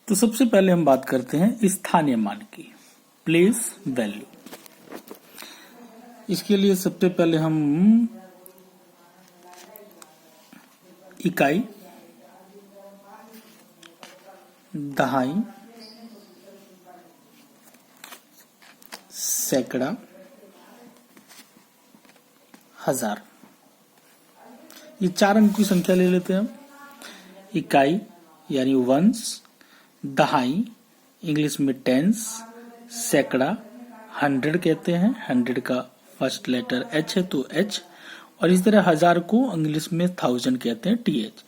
तो सबसे पहले हम बात करते हैं स्थानीय मान की, प्लेस वैल्यू। इसके लिए सबसे पहले हम इकाई, दहाई, सैकड़ा, हजार, ये 4 अंक की संख्या ले लेते हैं हम। इकाई यानी वंस, दहाई इंग्लिश में टेंस, सैकड़ा 100 कहते हैं, 100 का फर्स्ट लेटर एच है तो एच, और इस तरह हजार को इंग्लिश में 1000 कहते हैं, TH।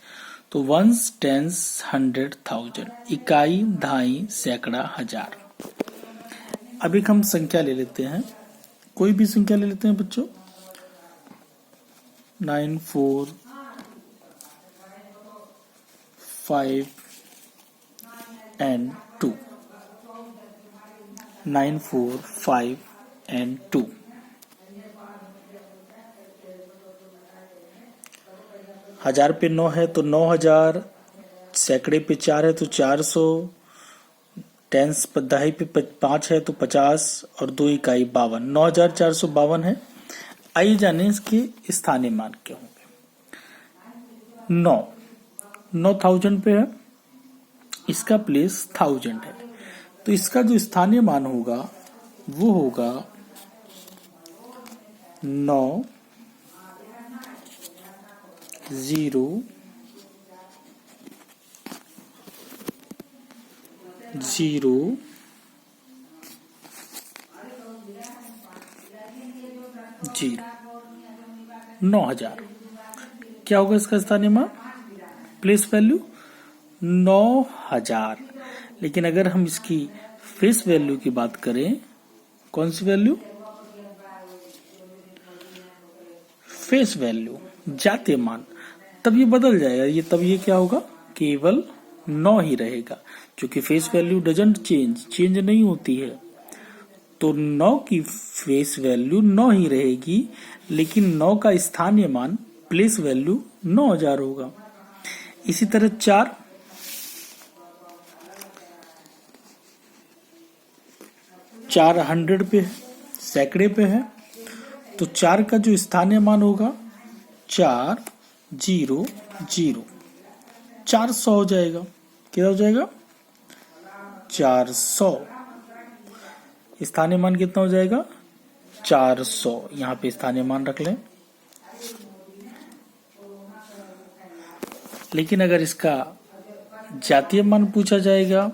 तो वंस, टेंस, 100, 1000, इकाई, दहाई, सैकड़ा, हजार। अब एक हम संख्या ले लेते हैं, कोई भी संख्या ले लेते हैं बच्चों। 9 4 5 and 2, 9 4 5 and 2। हजार पे 9 है तो 9000, सैकड़े पे 4 है तो 400, टेंस पर दहाई पे 5 है तो 50, और 2 इकाई 52, 9452 है। आइए जाने इसके स्थानीय मान क्या होंगे। 9000 पे है, इसका प्लेस 1000 है, तो इसका जो स्थानीय मान होगा वो होगा 9 0 0 0, 9000। क्या होगा इसका स्थानीय मान, प्लेस वैल्यू 9000। लेकिन अगर हम इसकी फेस वैल्यू की बात करें, कौन सी वैल्यू, फेस वैल्यू, जातीय मान, तब ये बदल जाएगा। तब ये क्या होगा, केवल 9 ही रहेगा, क्योंकि फेस वैल्यू डजंट चेंज नहीं होती है। तो 9 की फेस वैल्यू 9 ही रहेगी, लेकिन 9 का स्थानीय मान, प्लेस वैल्यू 9000 होगा। इसी तरह 4 100 पे है, सैकड़े पे है, तो 4 का जो स्थानीय मान होगा 400, 400 हो जाएगा। क्या हो जाएगा, 400। स्थानीय मान कितना हो जाएगा, 400। यहाँ पे स्थानीय मान रख लें। लेकिन अगर इसका जातीय मान पूछा जाएगा,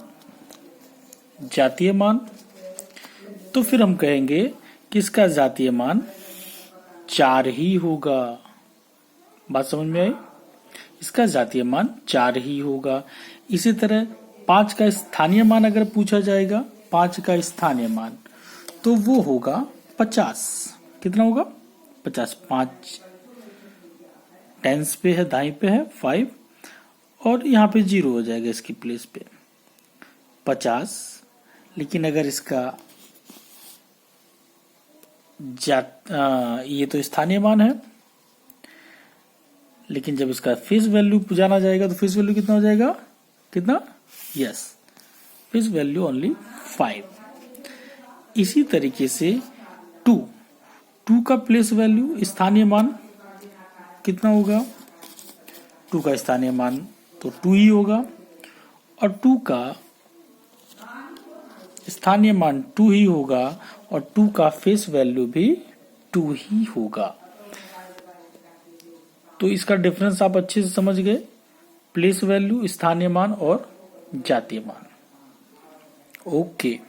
जातीय मान, तो फिर हम कहेंगे कि इसका जातीय मान 4 ही होगा। बात समझ में आई, इसका जातीय मान 4 ही होगा। इसी तरह 5 का स्थानीय मान अगर पूछा जाएगा, 5 का स्थानीय मान, तो वो होगा 50। कितना होगा, 50। 5 टेंस पे है, दाई पे है 5, और यहाँ पे 0 हो जाएगा इसकी प्लेस पे, 50। लेकिन अगर इसका ये तो स्थानीय मान है, लेकिन जब इसका फेस वैल्यू जाना जाएगा तो फेस वैल्यू कितना हो जाएगा, कितना, यस, फेस वैल्यू ओनली 5। इसी तरीके से 2 का प्लेस वैल्यू, स्थानीय मान कितना होगा, 2 का स्थानीय मान तो 2 ही होगा, और 2 का स्थानीय मान 2 ही होगा, और 2 का फेस वैल्यू भी 2 ही होगा। तो इसका डिफरेंस आप अच्छे से समझ गए, प्लेस वैल्यू, स्थानीय मान और जातीय मान। ओके।